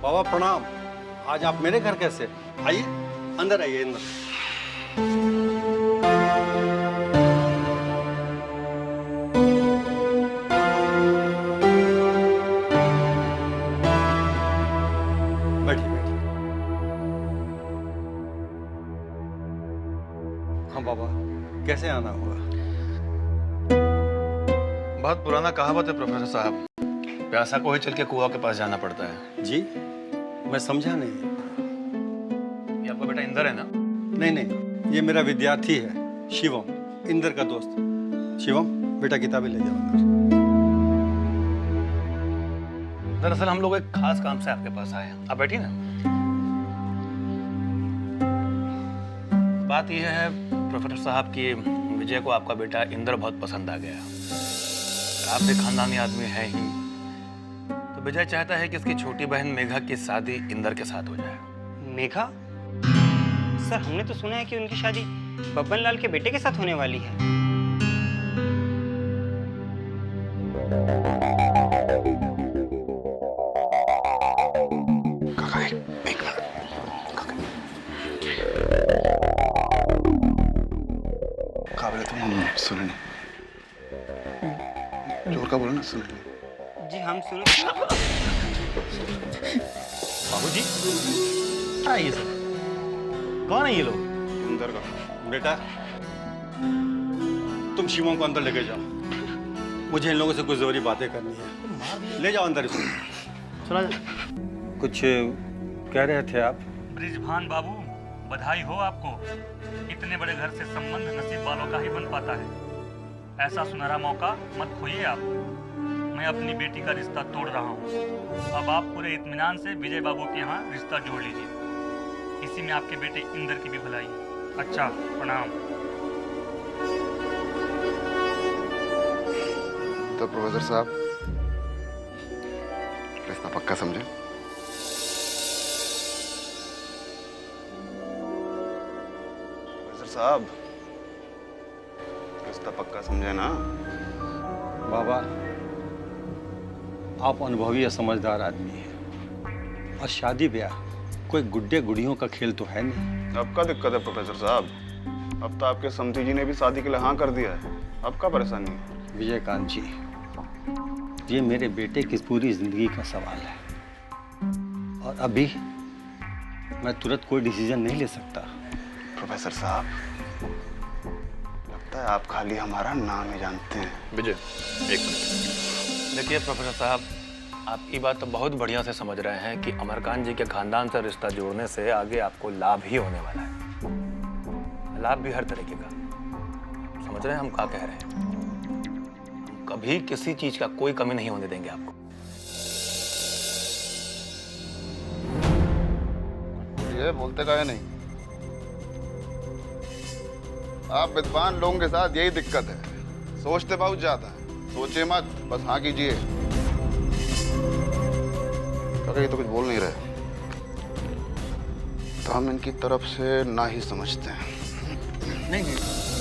बाबा प्रणाम। आज आप मेरे घर कैसे? आइए अंदर, आइए अंदर। बैठिए बैठिए। हाँ बाबा, कैसे आना होगा? बहुत पुराना कहावत है प्रोफेसर साहब, प्यासा को ही चल के कुआं के पास जाना पड़ता है। जी, मैं समझा नहीं। ये आपका बेटा इंदर है ना? नहीं नहीं, ये मेरा विद्यार्थी है शिवम, इंदर का दोस्त। शिवम बेटा किताबें ले जाओ अंदर। दरअसल हम लोग एक खास काम से आपके पास आए हैं, आप बैठिए ना। बात यह है प्रोफेसर साहब कि विजय को आपका बेटा इंदर बहुत पसंद आ गया। आप भी खानदानी आदमी है ही, तो विजय चाहता है कि इसकी छोटी बहन मेघा की शादी इंदर के साथ हो जाए। मेघा? सर, हमने तो सुना है कि उनकी शादी बब्बन लाल के बेटे के साथ होने वाली है। काका एक मिनट। काबिल तुम सुने नहीं, जोर का बोलो ना, सुने नहीं। जी हम सुन। बाबूजी, क्या है ये सब? कौन है ये लोग? अंदर का बेटा, तुम शिवम को अंदर लेके जाओ, मुझे इन लोगों से कुछ जरूरी बातें करनी है। ले जाओ अंदर इसको। सुना जा। कुछ कह रहे थे आप? ब्रिजभान बाबू, बधाई हो आपको। इतने बड़े घर से संबंध नसीब वालों का ही बन पाता है। ऐसा सुनहरा मौका मत खोइए आप। मैं अपनी बेटी का रिश्ता तोड़ रहा हूँ। अब आप पूरे इत्मीनान से विजय बाबू के यहाँ रिश्ता जोड़ लीजिए। इसी में आपके बेटे इंदर की भी भलाई। अच्छा, प्रणाम। तो प्रोफेसर साहब, रिश्ता पक्का समझे? प्रोफेसर साहब, रिश्ता पक्का समझे ना? बाबा, आप अनुभवी या समझदार आदमी हैं, और शादी ब्याह कोई गुड्डे गुड़ियों का खेल तो है नहीं। अब क्या दिक्कत है प्रोफेसर साहब? अब तो आपके समधी जी ने भी शादी के लिए हाँ कर दिया है। अब क्या परेशानी है? विजयकांत जी, ये मेरे बेटे की पूरी जिंदगी का सवाल है, और अभी मैं तुरंत कोई डिसीजन नहीं ले सकता। प्रोफेसर साहब, लगता है आप खाली हमारा नाम ही जानते हैं। विजय, एक मिनट। देखिए प्रोफेसर साहब, आप ये बात तो बहुत बढ़िया से समझ रहे हैं कि अमरकांत जी के खानदान से रिश्ता जोड़ने से आगे आपको लाभ ही होने वाला है। लाभ भी हर तरीके का। समझ रहे हैं हम क्या कह रहे हैं? हम कभी किसी चीज का कोई कमी नहीं होने देंगे आपको। ये बोलते का है नहीं। आप विद्वान लोगों के साथ यही दिक्कत है, सोचते बहुत ज्यादा है। सोचे मत, बस हाँ कीजिए। काका ये तो कुछ बोल नहीं रहे, तो हम इनकी तरफ से ना ही समझते हैं। नहीं नहीं,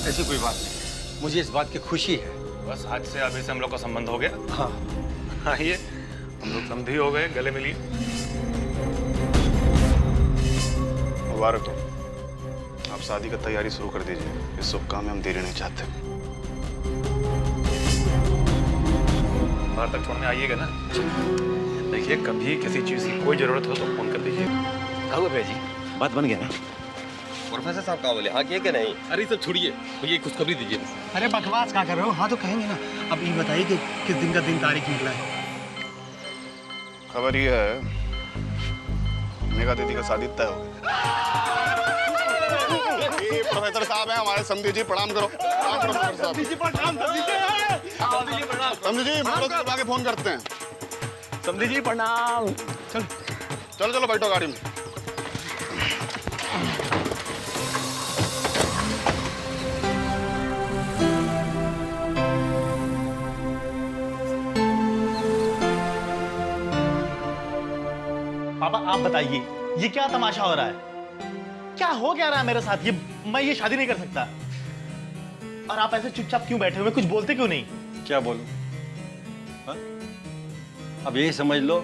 ऐसी कोई बात नहीं, मुझे इस बात की खुशी है। बस आज से अभी से हम लोग का संबंध हो गया। हाँ, आइए, हम लोग समझी हो गए, गले मिलिए। मुबारक हो, आप शादी का तैयारी शुरू कर दीजिए। इस शुभ काम में हम देरी नहीं चाहते। बाहर तक छोड़ने आइएगा ना? देखिए, कभी किसी चीज की कोई जरूरत हो तो फोन कर दीजिए। कहो भैया जी, बात बन गया ना? प्रोफेसर साहब क्या बोले, हाँ किए कि नहीं? अरे सब छोड़िए, भैया खुशखबरी दीजिए। अरे बकवास क्या कर रहे हो? हाँ तो कहेंगे ना। अब ये बताइए कि किस दिन का दिन तारीख निकला है? खबर ये है, मेघा दीदी का शादी तय हो गया। प्रोफेसर साहब हैं हमारे, समधी जी प्रणाम करो। प्रोफेसर साहब, समधी जी आगे फोन करते हैं। समधी जी प्रणाम। चलो चलो चलो, बैठो गाड़ी में। पापा आप बताइए, ये क्या तमाशा हो रहा है? क्या हो क्या रहा है मेरे साथ? मैं ये शादी नहीं कर सकता। और आप ऐसे चुपचाप क्यों बैठे हुए, कुछ बोलते क्यों नहीं? क्या बोलूं? हाँ? अब यही समझ लो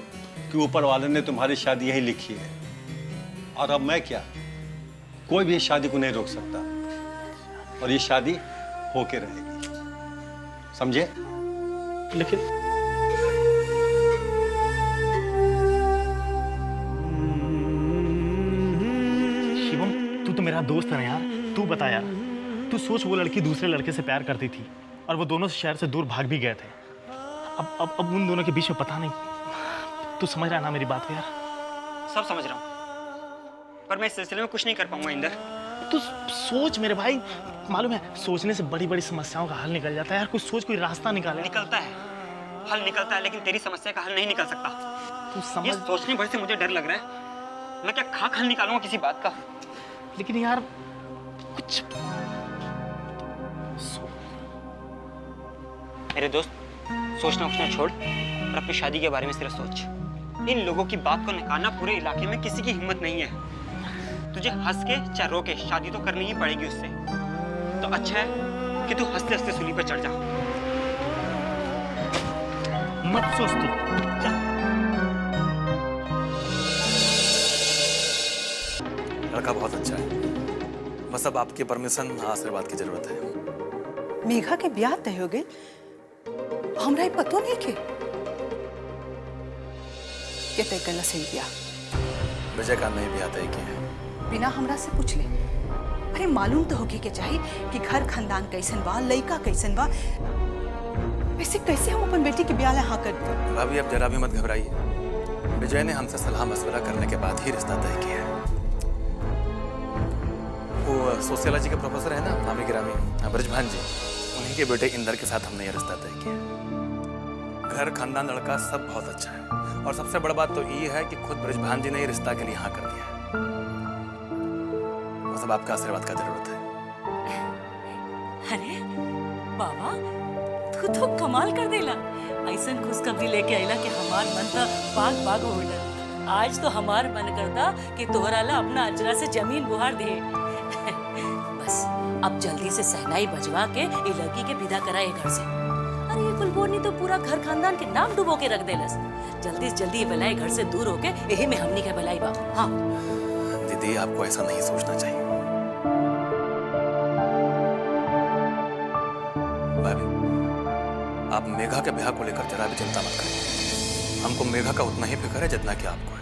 कि ऊपर वाले ने तुम्हारी शादी यही लिखी है, और अब मैं क्या, कोई भी इस शादी को नहीं रोक सकता, और ये शादी होके रहेगी, समझे? लेकिन शिवम, तू तो मेरा दोस्त है ना यार, तू बता यार, तू सोच वो लड़की दूसरे लड़के से प्यार करती थी और वो दोनों शहर से दूर भाग भी गए थे। अब उन दोनों के बीच में पता नहीं, तू समझ रहा है ना मेरी बात को यार? सब समझ रहा हूँ, पर मैं इस सिलसिले में कुछ नहीं कर पाऊंगा इंदर। तू सोच मेरे भाई, मालूम है सोचने से बड़ी बड़ी समस्याओं का हल निकल जाता है यार। कुछ सोच, कोई रास्ता निकाले। निकलता है, हल निकलता है, लेकिन तेरी समस्या का हल नहीं निकल सकता। तू ये समझ। सोचने भर से मुझे डर लग रहा है, मैं क्या खाक हल निकालूंगा किसी बात का। लेकिन यार कुछ मेरे दोस्त, सोचना उठना छोड़ और अपनी शादी के बारे में सिर्फ सोच। इन लोगों की बात को निकालना पूरे इलाके में किसी की हिम्मत नहीं है। तुझे हंस के चाहे रो के शादी तो करनी ही पड़ेगी उससे। तो अच्छा है कि तू हंसते हंसते सूली पर चढ़ जा। मत सोच तू, जा। लड़का बहुत अच्छा है, बस अब आपके परमिशन, आशीर्वाद की जरूरत है। मेघा के ब्याह तय हो गए, हमरा ही पतो नहीं के तय करना सही ब्याह विजय का नहीं भी आता है कि बिना हमरा से पूछ ले। अरे मालूम तो होके के चाहिए कि घर खानदान कैसन बा, लड़का कैसन बा, वैसे कैसे हम अपन बेटी के ब्याह ला हाँ कर दो। भाभी आप जरा भी मत घबराइए, विजय ने हमसे सलाह मशवरा करने के बाद ही रिश्ता तय किया है। वो सोशियोलॉजी के प्रोफेसर है ना, नामी गिरामी ब्रजभान जी, उन्हीं के बेटे इंदर के साथ हमने ये रिश्ता तय किया। घर खानदान लड़का सब बहुत अच्छा है, और सबसे बड़ी बात तो ये है कि खुद ब्रजभान जी ने ये रिश्ता के लिए हाँ कर दिया है। बस अब आपका आशीर्वाद का जरूरत है। अरे बाबा, तू तो कमाल कर देला। ऐसा खुशखबरी लेके आइला कि हमार मन तो बाग बाग हो उठल। आज तो हमार मन करता कि तोहरा ला अपना अजरा से जमीन बुहार दे। बस अब जल्दी से सहनाई बजवा के ये लड़की के विदा कराए घर से। अरे ये कुलबोनी तो पूरा घर खानदान के नाम डुबो के रख देलस। जल्दी से जल्दी ये बलाई घर से दूर होके यही में हमनी के बलाई बा। हाँ दीदी, आपको ऐसा नहीं सोचना चाहिए। भाभी, आप मेघा के ब्याह को लेकर जरा भी चिंता मत करें। हमको मेघा का उतना ही फिक्र है जितना कि आपको है।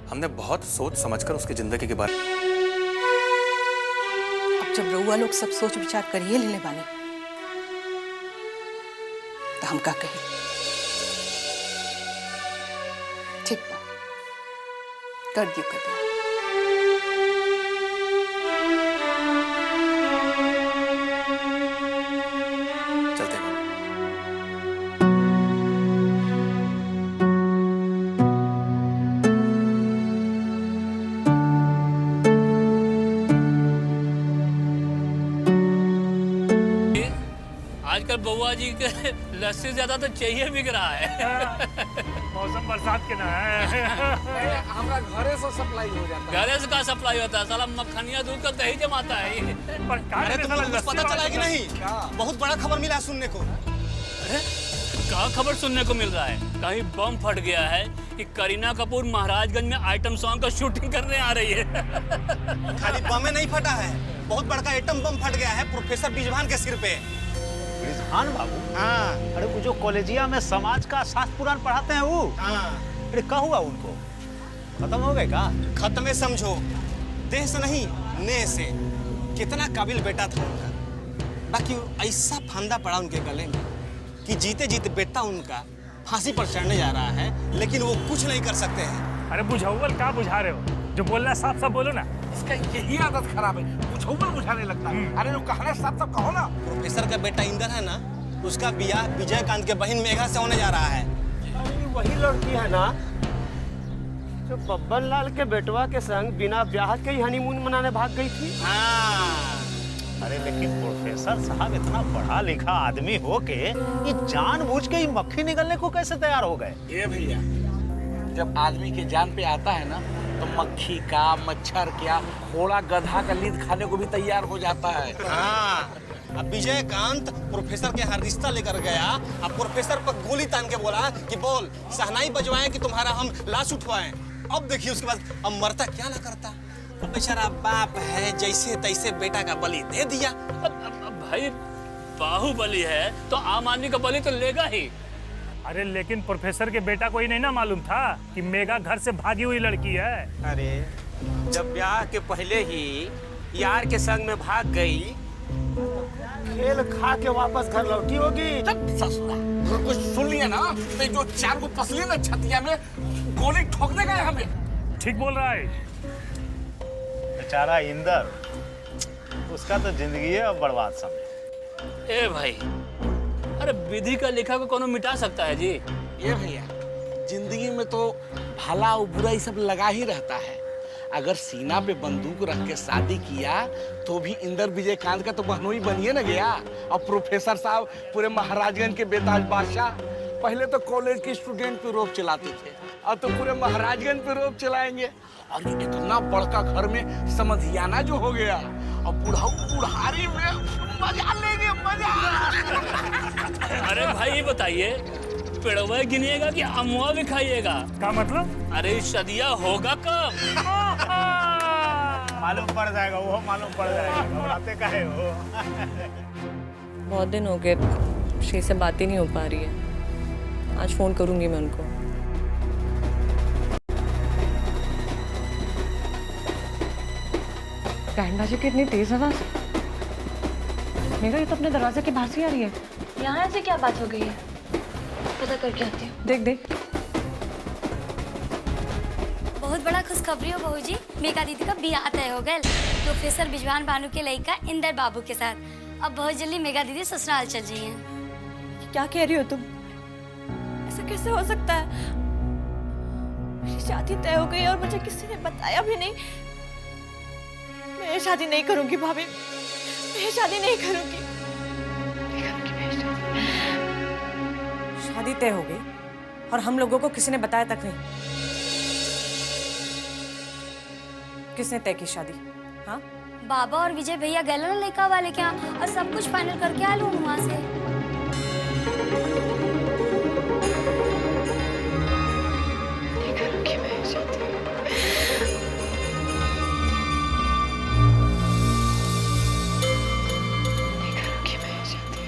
हमने बहुत सोच समझकर उसकी जिंदगी के बारे। अब जब रउआ लोग सब सोच विचार करिए ले बानी, तो हम का कही? ठीक बा, कर दियो कर दियो। चलते हैं। आजकल बउआ जी के लस्सी ज्यादा तो चाहिए बिक रहा है। मौसम बरसात के ना है। हमारा घरे से सप्लाई हो जाता है। घरे से कहाँ सप्लाई होता है? साला मक्खनिया दूध का दही जमाता है। पर अरे तुमको कुछ पता चला है कि नहीं? बहुत बड़ा खबर मिला है सुनने को। अरे कहाँ खबर सुनने को मिल रहा है? कहीं बम फट गया है कि करीना कपूर महाराजगंज में आइटम सॉन्ग का शूटिंग करने आ रही है। खाली बम नहीं फटा है, बहुत बड़का आइटम बम फट गया है प्रोफेसर बिजभान के सिर पे। रिजवान बाबू? हाँ। अरे वो जो कॉलेजिया में समाज का शास्त्र पुराण पढ़ाते हैं वो? हाँ। अरे क्या हुआ उनको? खत्म हो गए का? खत्म है समझो, देह से नहीं नेह से। कितना काबिल बेटा था उनका, बाकी ऐसा फंदा पड़ा उनके गले में कि जीते जीते बेटा उनका फांसी पर चढ़ने जा रहा है, लेकिन वो कुछ नहीं कर सकते हैं। अरे बुझाउल क्या बुझा रहे हो? जो बोलना है साफ साफ बोलो ना। इसका यही आदत खराब है, बुझाउल बुझाने लगता है। अरे लोग कहना साफ साफ कहो ना। प्रोफेसर का बेटा इंदर है ना, उसका बियाह विजयकांत के बहन मेघा से होने जा रहा है। अरे वही लड़की है ना जो बब्बन लाल के बेटवा के संग बिना ब्याह के ही हनीमून मनाने भाग गई थी। हाँ। अरे लेकिन प्रोफेसर साहब इतना पढ़ा लिखा आदमी हो के ये जानबूझ के ही मक्खी निकलने को कैसे तैयार हो गए? ये भैया, जब आदमी के जान पे आता है ना, तो मक्खी का, मच्छर क्या, घोड़ा गधा का लीद खाने को भी तैयार हो जाता है। हाँ। अब विजयकांत प्रोफेसर के यहाँ रिश्ता लेकर गया, अब प्रोफेसर पर गोली तान के बोला कि बोल शहनाई बजवाएं कि तुम्हारा हम लाश उठवाएं। अब देखिए उसके बाद अब मरता क्या ना करता। अब बेचारा बाप है, जैसे तैसे बेटा का बलि दे दिया। अब भाई बाहुबली है तो आम आदमी का बलि तो लेगा ही। अरे लेकिन प्रोफेसर के बेटा को ही नहीं ना मालूम था कि मेघा घर से भागी हुई लड़की है। अरे जब ब्याह के पहले ही यार के संग में भाग गई, खेल खा के वापस घर लौटी होगी। ससुरा कुछ सुन लिया ना तो जो चार को पसली ना छतिया में गोली ठोकने गए हमें। ठीक बोल रहा है। बेचारा इंदर, उसका तो जिंदगी है अब बर्बाद समझे। ए भाई, अरे विधि का लिखा को कौन मिटा सकता है जी? ये भैया जिंदगी में तो भला और बुरा ये सब लगा ही रहता है। अगर सीना पे बंदूक रख के शादी किया तो भी इंदर विजयकांत का तो बहनोई बनिए ना गया। और प्रोफेसर साहब पूरे महाराजगंज के बेताज बादशाह, पहले तो कॉलेज के स्टूडेंट पे रोक चलाते थे, अब तो पूरे महाराजगंज पे रोक चलाएंगे। और ये इतना बड़का घर में समधियाना जो हो गया, और बुढ़ाऊ बुढ़ारी में मजा लेंगे, मजा। अरे भाई ये बताइए, पेड़वा गिनिएगा कि अमुआ भी खाइएगा? क्या मतलब? अरे शादिया होगा कब? मालूम पड़ जाएगा, वो मालूम पड़ जाएगा। घबराते काहे हो? बहुत दिन हो गए श्री से बात ही नहीं हो पा रही है। आज फोन करूंगी मैं उनको। बैंड बाजे की इतनी तेज आवाज, मेरा ये तो अपने दरवाजे के बाहर से आ रही है। यहाँ ऐसे क्या बात हो गई है? पता करके आती हूँ। देख देख। बहुत बड़ा खुशखबरी हो बहू जी, मेघा दीदी का बियाह तय हो गया प्रोफेसर बिजवान भानु के लड़का इंदर बाबू के साथ। अब बहुत जल्दी मेघा दीदी ससुराल चल रही हैं। क्या कह रही हो तुम? ऐसा कैसे हो सकता है? मेरी शादी तय हो गई और मुझे किसी ने बताया भी नहीं। मैं शादी नहीं करूंगी भाभी, मैं शादी नहीं करूंगी। शादी तय हो गई और हम लोगों को किसी ने बताया तक नहीं। किसने तय की शादी? हाँ, बाबा और विजय भैया गए ना लड़का वाले के यहाँ और सब कुछ फाइनल करके आ लूँ वहाँ से। नहीं करूंगी मैं शादी। नहीं करूंगी मैं शादी।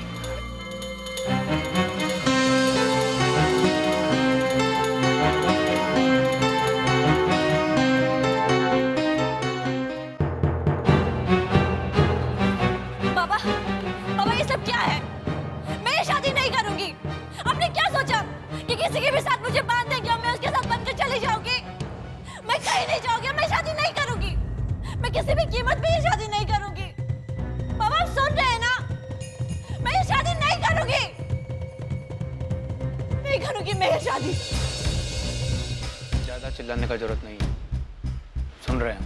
बाबा, बाबा ये सब क्या है? मैं ये शादी नहीं करूंगी। आपने क्या सोचा कि किसी के भी साथ मुझे बांध देंगे और मैं उसके साथ बनकर चली जाऊंगी? मैं कहीं नहीं जाऊंगी, मैं शादी नहीं करूंगी। मैं किसी भी कीमत पे ये शादी नहीं करूंगी। बाबा आप सुन रहे हैं ना? मैं ये शादी नहीं करूंगी, नहीं करूंगी मैं ये शादी। ज्यादा चिल्लाने का जरूरत नहीं है, सुन रहे हैं।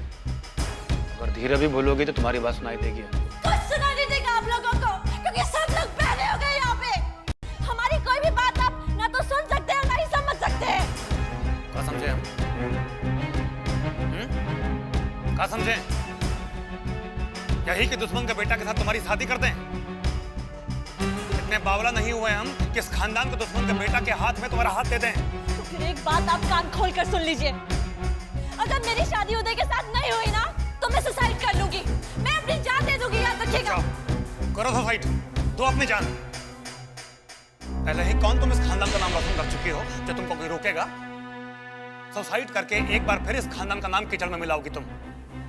अगर धीरे भी बोलोगी तो तुम्हारी बात सुनाई देगी। कुछ सुनाई नहीं देगा आप लोगों को, क्योंकि सब लोग पहले हो गए यहाँ पे। हमारी कोई भी बात आप ना तो सुन सकते हैं ना ही समझ सकते हैं। क्या समझे हम? क्या समझे? यही कि दुश्मन के बेटा के साथ तुम्हारी शादी कर दें? इतने बावला नहीं हुए हम कि इस खानदान के दुश्मन के बेटा के हाथ में तुम्हारा हाथ दे दें। तो फिर एक बात आप कान खोल कर सुन लीजिए, अगर मेरी शादी उदय के साथ नहीं हुई ना तो मैं सुसाइड कर लूंगी। मैं अपनी जान दे दूंगी, याद रखिएगा। करो सुसाइड, दो अपनी जान। पहले ही कौन तुम इस खानदान का नाम रोशन कर चुकी हो जो तुमको कोई रोकेगा? सुसाइड करके एक बार फिर इस खानदान का नाम कीचड़ में मिलाओगी तुम।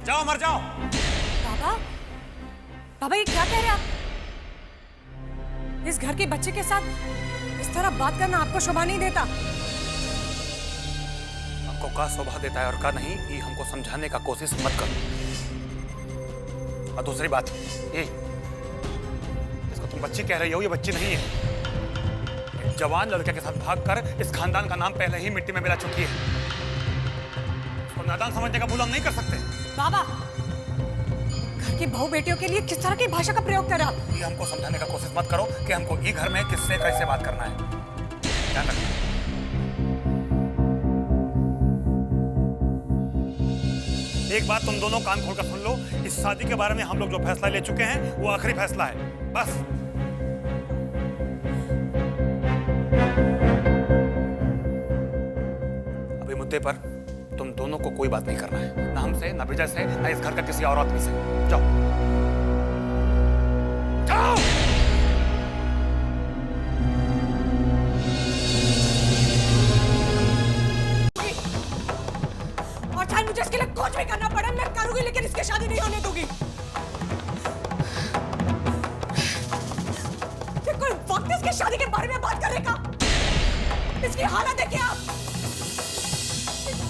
जाओ, मर जाओ। बाबा, बाबा ये क्या कह रहे हैं आप? इस घर के बच्चे के साथ इस तरह बात करना आपको शोभा नहीं देता। आपको क्या शोभा देता है और क्या नहीं, ये हमको समझाने का कोशिश मत करो। और दूसरी बात ये, इसको तुम बच्ची कह रही हो, ये बच्ची नहीं है। एक जवान लड़के के साथ भागकर इस खानदान का नाम पहले ही मिट्टी में मिला चुकी है। इसको नादान समझने का भूल हम नहीं कर सकते। बाबा, घर की बहू बेटियों के लिए किस तरह की भाषा का प्रयोग कर रहा? ये हमको समझाने का कोशिश मत करो कि हमको ये घर में किससे कैसे बात करना है। ध्यान रखना। एक बात तुम दोनों कान खोलकर सुन लो, इस शादी के बारे में हम लोग जो फैसला ले चुके हैं वो आखिरी फैसला है। बस। अभी मुद्दे पर तुम दोनों को कोई बात नहीं करना है, ना हमसे, ना विजय से, ना इस घर का किसी और आदमी से। जाओ जाओ। और चाहे मुझे इसके लिए कुछ भी करना पड़े मैं करूंगी, लेकिन इसकी शादी नहीं होने दूंगी। कोई वक्त इसकी शादी के बारे में बात करने का? इसकी हालत देखिए आप,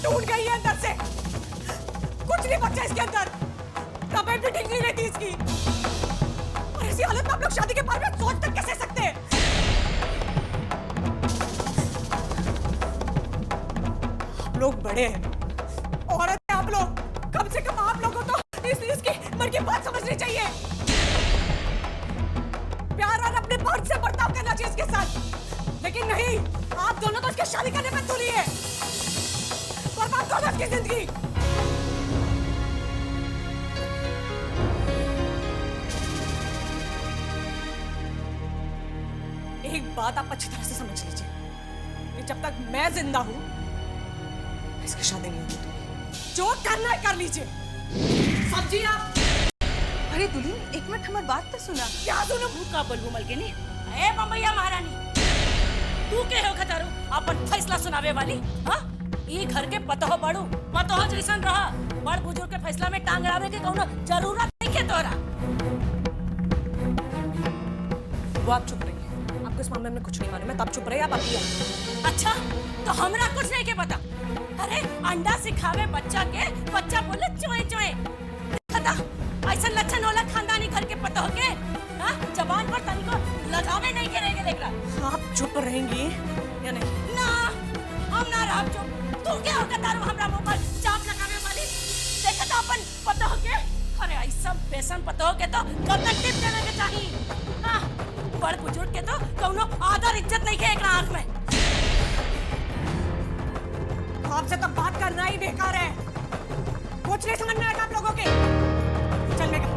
टूट गई है अंदर से, कुछ नहीं बचा इसके अंदर, तबीयत भी ठीक नहीं रहती इसकी, और इसी हालत में आप लोग शादी के बारे में सोच तक कैसे सकते हैं? आप लोग बड़े हैं, औरत है आप लोग, कम से कम आप लोगों को तो इसकी मन की बात समझनी चाहिए। प्यार और अपने मर्द से बर्ताव करना चाहिए इसके साथ, लेकिन नहीं, आप दोनों को इसकी शादी करने में तुली है, बर्बाद करो इसकी जिंदगी। एक बात आप अच्छी तरह से समझ लीजिए कि जब तक मैं जिंदा हूं इसकी शादी नहीं होगी। जो करना है कर लीजिए। सब्जी आप। अरे दुल्हन, एक मिनट हमारी बात तो सुना। क्या सुनो? का बोलबू मलकिनी? ए बम्बैया महारानी, तू के हो खतारू अपन फैसला सुनावे वाली? हाँ, ये घर के पतहो बड़ू पतहो जैसन रहा, बड़ बुजुर्ग के फैसला में टांग अड़ावे के कोनो जरूरत नहीं है तोरा। वो आप चुप रहिए, आपको इस मामले में कुछ नहीं मालूम है, तब चुप रहिए आप अभी। अच्छा, तो हमरा कुछ नहीं के पता। अरे अंडा सिखावे बच्चा के, बच्चा बोले चोए चोए। खता ऐसा लक्षण होला खानदानी घर के पतहो के? हाँ, जबान पर तनिको लगावे नहीं करेंगे। देख रहा, आप चुप रहेंगी या नहीं? ना, हम ना रह चुप। तू क्या हो कतारू हमरा मुंह पर चाप लगावे वाली? देखा तो अपन पतहो के, अरे ऐसा बेसन पतहो के तो गर्दन टिप देने के चाहिए। हाँ, बड़ बुजुर्ग के तो कौनो आदर इज्जत नहीं है एक आंख में। आपसे तो बात करना ही बेकार है, कुछ नहीं समझ में आएगा आप लोगों के। चलने का।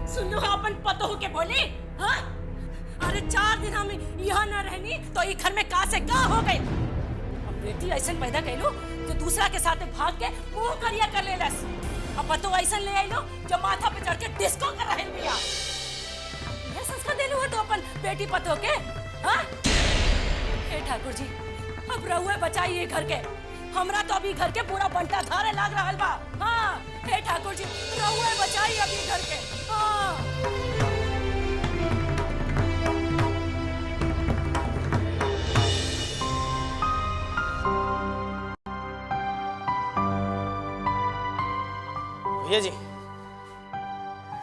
सुन लो अपन पतो के बोली। हाँ, अरे 4 दिन हम यहाँ न रहनी तो ये घर में का से का हो गए। अब बेटी ऐसा पैदा कैलो जो दूसरा के साथ भाग के मुंह करिया कर ले लस। अब पतो ऐसा ले आई लो जो माथा पे चढ़ के डिस्को कर रहे बिया। ये संस्कार देलू है तो अपन बेटी पतो के। हाँ, हे ठाकुर जी, अब रहुए बचाइए घर के, हमरा तो अभी घर के पूरा बंटा धारे लाग रहा बा। हाँ, हे ठाकुर जी, रहुए बचाइए अभी घर के। हाँ। भैया जी।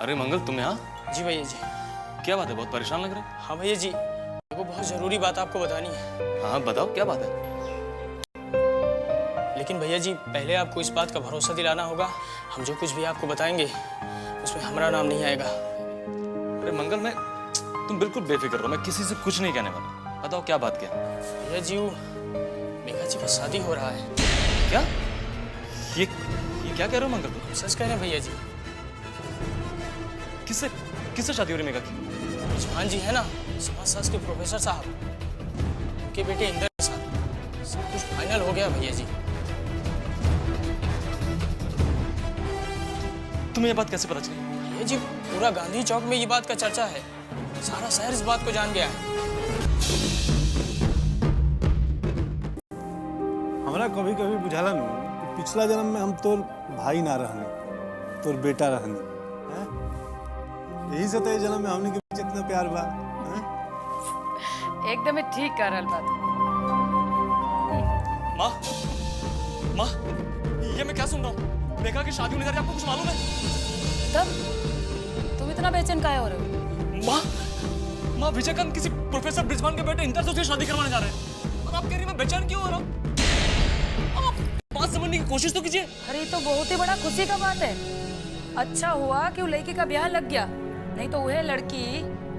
अरे मंगल, तुम यहाँ? जी भैया जी। क्या बात है, बहुत परेशान लग रहे हो? हाँ भैया जी, वो बहुत जरूरी बात आपको बतानी है। हाँ बताओ, क्या बात है? लेकिन भैया जी, पहले आपको इस बात का भरोसा दिलाना होगा, हम जो कुछ भी आपको बताएंगे उसमें हमारा नाम नहीं आएगा। अरे मंगल, तुम बिल्कुल बेफिक्र रहो, मैं किसी से कुछ नहीं कहने वाला। बताओ क्या बात क्या? भैया जी, मेघा जी का शादी हो रहा है। क्या? ये क्या कह रहे हो मंगल तुम? सच कह रहे हैं भैया जी। किससे शादी हो रही मेघा की? रिजवान जी है ना, समाजशास्त्र के प्रोफेसर साहब, उनके बेटे इंदर के साथ सब कुछ फाइनल हो गया भैया जी। तुम्हें ये बात कैसे पता चली? भैया जी, पूरा गांधी चौक में ये बात का चर्चा है, सारा शहर इस बात को जान गया है। हमरा कभी कभी बुझाला नु कि पिछला जन्म में हम तोर भाई ना रहने, तोर बेटा रहने, हैं? यही से तो ये जन्म में हमने के बीच इतना प्यार बा। एकदम ठीक कह रहल बात। माँ, ये मैं क्या सुन रहा हूँ? मेघा की शादी होने जा रही है, आपको कुछ मालूम है? तब तुम इतना बेचैन काहे हो रहे हो? माँ विजयकांत किसी प्रोफेसर ब्रिजवान के बेटे इंदर से उसकी शादी करवाने जा रहे हैं, और आप कह रही मैं बेचैन क्यों हो रहा हूँ? आप बात समझने की कोशिश तो कीजिए। अरे तो बहुत ही बड़ा खुशी का बात है। अच्छा हुआ कि वो लड़की का ब्याह लग गया, नहीं तो वह लड़की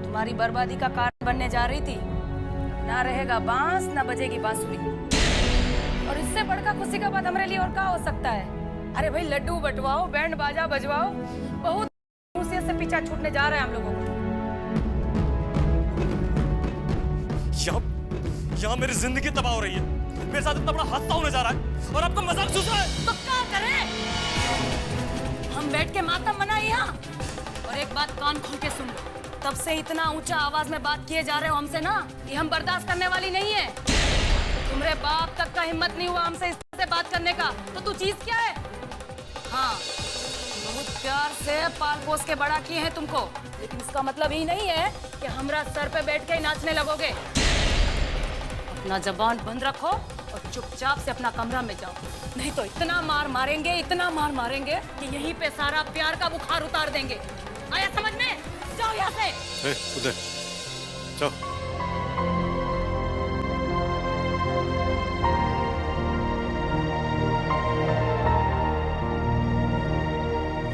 तुम्हारी बर्बादी का कारण बनने जा रही थी। ना रहेगा बांस, ना बजेगी बांसुरी। और इससे बढ़कर खुशी का बात हमारे लिए और क्या हो सकता है? अरे भाई, लड्डू बटवाओ, बैंड बाजा बजवाओ, बहुत पीछा छूटने जा रहे हैं हम लोगों को। यहाँ मेरी जिंदगी तबाह हो रही है, मेरे साथ इतना बड़ा हादसा होने जा रहा है और आपको मजाक सूझ रहा है। तो क्या करें? हम बैठ के मातम मनाए यहाँ। और एक बात कान खोल के सुन लो, तब से इतना ऊंचा आवाज में बात किए जा रहे हो हमसे ना, ये हम बर्दाश्त करने वाली नहीं है। तुम्हारे बाप तक का हिम्मत नहीं हुआ हमसे इस तरह से बात करने का, तो तू चीज क्या है? हाँ, बहुत प्यार से पाल पोस के बड़ा किए हैं तुमको, लेकिन इसका मतलब ही नहीं है कि हमरा सर पे बैठ के ही नाचने लगोगे। अपना जबान बंद रखो और चुपचाप से अपना कमरा में जाओ, नहीं तो इतना मार मारेंगे कि यहीं पे सारा प्यार का बुखार उतार देंगे। आया समझ में? जाओ यहाँ से। उधर जाओ।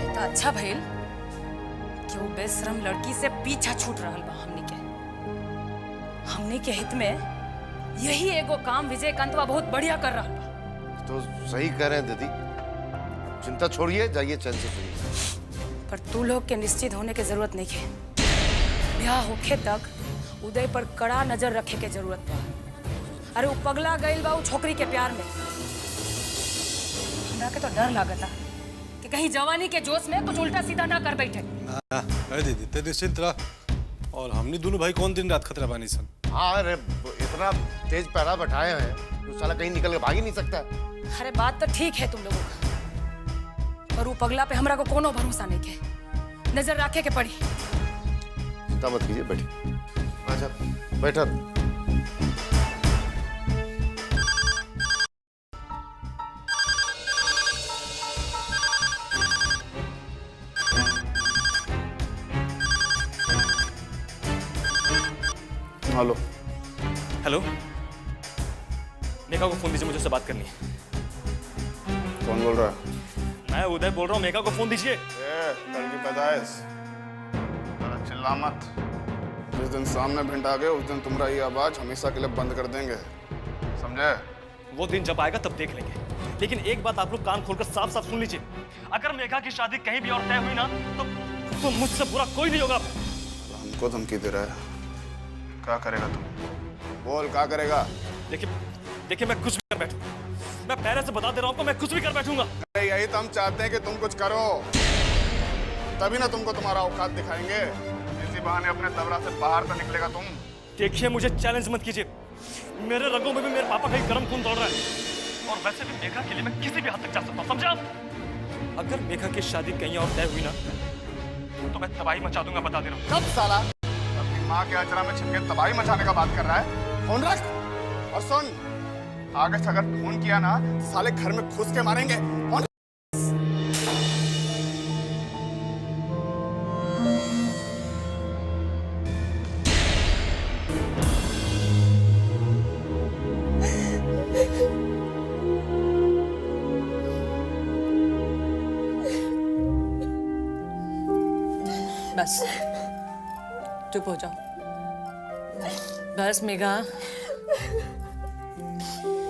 तो अच्छा भइल कि वो बेशरम लड़की से पीछा छूट रहल बा। हमने के हित में यही एगो काम विजय कांतवा बहुत बढ़िया कर रहा बा। तो सही कह रहे हैं दीदी, चिंता छोड़िए, जाइए चैन से सोइए। पर तू लोग के निश्चित होने की जरूरत नहीं है। ब्याह होखे तक उदय पर कड़ा नजर रखे के जरूरत बा। अरे वो पगला गइल बा वो छोकरी के प्यार में। हमरा के तो डर लागता कि कहीं जवानी के जोश में कुछ उल्टा सीधा ना कर बैठे। अरे दीदी ते निश्चिंत रह, और हमने दोनों भाई कौन दिन रात खतरा बानी सन। हाँ, अरे इतना तेज पैरा बैठाए हैं तो साला कहीं निकल के भाग ही नहीं सकता। अरे बात तो ठीक है तुम लोगों का, पर वो पगला पे हमरा को कोनो भरोसा नहीं के, नजर रखे के पड़ी। चिंता मत कीजिए, बैठिए। अच्छा बैठा। हेलो हेलो, मेघा को फोन दीजिए, मुझे उससे बात करनी है। कौन बोल रहा है? मैं उदय बोल रहा हूँ, मेघा को फोन दीजिए। कल की पैदाइश, चिल्ला मत। जिस दिन सामने भिंड आ गए उस दिन तुम्हारा ये आवाज हमेशा के लिए बंद कर देंगे, समझे? वो दिन जब आएगा तब देख लेंगे, लेकिन एक बात आप लोग कान खोलकर साफ साफ सुन लीजिए, अगर मेघा की शादी कहीं भी और तय हुई ना तो मुझसे बुरा कोई नहीं होगा। हमको धमकी दे रहा है, क्या करेगा तुम? बोल क्या करेगा? देखिए मैं कुछ भी कर बैठूं, मैं पहले से बता दे रहा हूं आपको, मैं कुछ भी कर बैठूंगा। यही तो हम चाहते हैं कि तुम कुछ करो, तभी ना तुमको तुम्हारा औकात दिखाएंगे। इसी बहाने अपने दबरा से बाहर तो निकलेगा तुम। देखिए मुझे चैलेंज मत कीजिए, मेरे रगों में भी मेरे पापा का ही गर्म खून दौड़ रहा है, और वैसे भी मेघा के लिए मैं किसी भी हद तक जा सकता हूँ, समझे आप? अगर मेघा की शादी कहीं और तय हुई ना तो मैं तबाही मचा दूंगा, बता दे रहा हूँ। कब साला अपनी माँ के अचरा में छिपके तबाही मचाने का बात कर रहा है? फोन रख और सुन, आगे से अगर फोन किया ना साले घर में घुस के मारेंगे। फोन बस चुप हो जाओ, बस मेघा।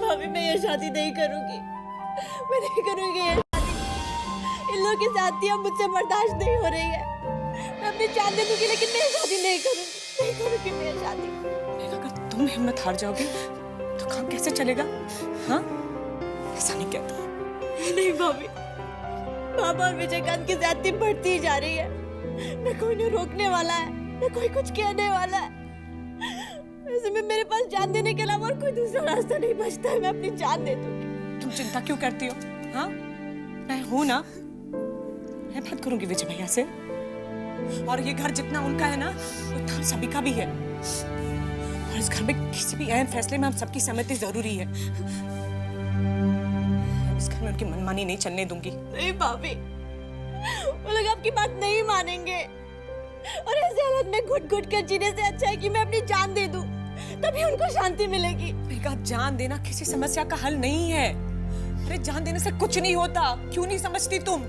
भाभी मैं ये शादी नहीं करूंगी, मैं नहीं करूंगी ये शादी। इन लोगों की शादी अब मुझसे बर्दाश्त नहीं हो रही है। मैं अपनी जान दे दूंगी लेकिन मैं ये शादी नहीं करूंगी मैं ये शादी। मेघा अगर तुम हिम्मत हार जाओगी तो काम कैसे चलेगा? हाँ, ऐसा नहीं कहता। नहीं भाभी, पापा और विजयकांत की ज्यादती बढ़ती ही जा रही है। न कोई ने रोकने वाला है, न कोई कुछ कहने वाला है। ऐसे में मेरे पास जान देने के अलावा और कोई दूसरा रास्ता नहीं बचता है। मैं अपनी जान दे दूंगी। तुम चिंता क्यों करती हो? हाँ, मैं हूं ना, मैं बात करूंगी विजय भैया से। और ये घर जितना उनका है ना उतना हम सभी का भी है, और इस घर में किसी भी अहम फैसले में हम सबकी सहमति जरूरी है। इस घर में उनकी मनमानी नहीं चलने दूंगी। नहीं भाभी, वो लोग आपकी बात नहीं मानेंगे, और ऐसे हालत में घुट घुट कर जीने से अच्छा है कि मैं अपनी जान दे दूं, तभी उनको शांति मिलेगी। मेघा, जान देना किसी समस्या का हल नहीं है। अरे जान देने से कुछ नहीं होता, क्यों नहीं समझती तुम?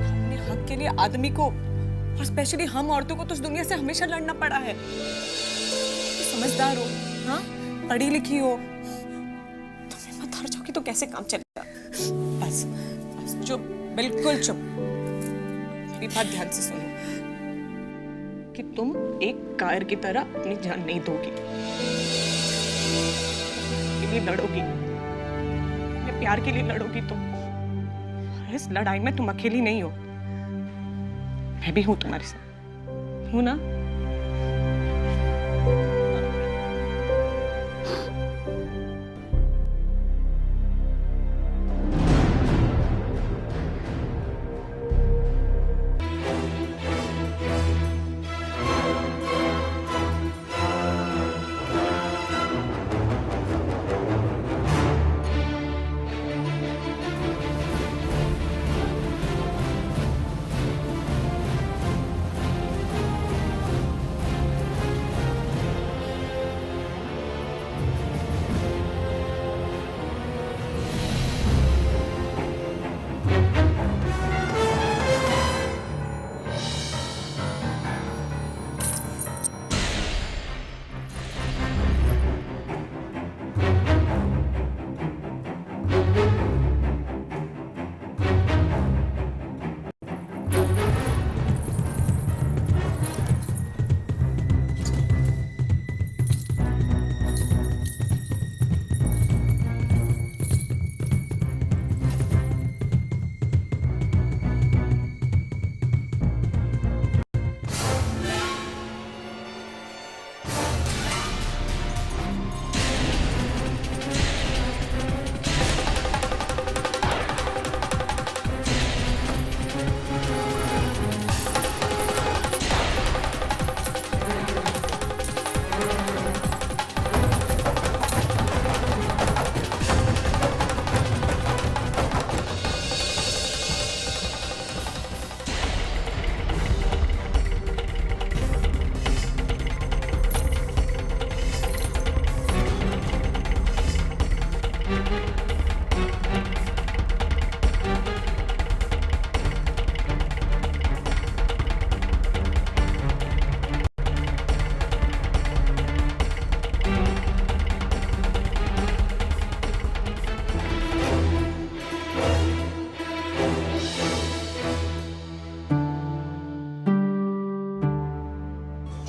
अपने हक के लिए आदमी को, और स्पेशली हम औरतों को तो इस दुनिया से हमेशा लड़ना पड़ा है। तो समझदार हो, हाँ, पढ़ी लिखी हो, तुम हिम्मत हार जाओगी तो कैसे काम चलेगा? बस चुप, बिल्कुल चुप। मेरी बात ध्यान से सुनो कि तुम एक कायर की तरह अपनी जान नहीं दोगी, के लिए लड़ोगी, अपने प्यार के लिए लड़ोगी तुम। इस लड़ाई में तुम अकेली नहीं हो, मैं भी हूं तुम्हारे साथ, हूं ना?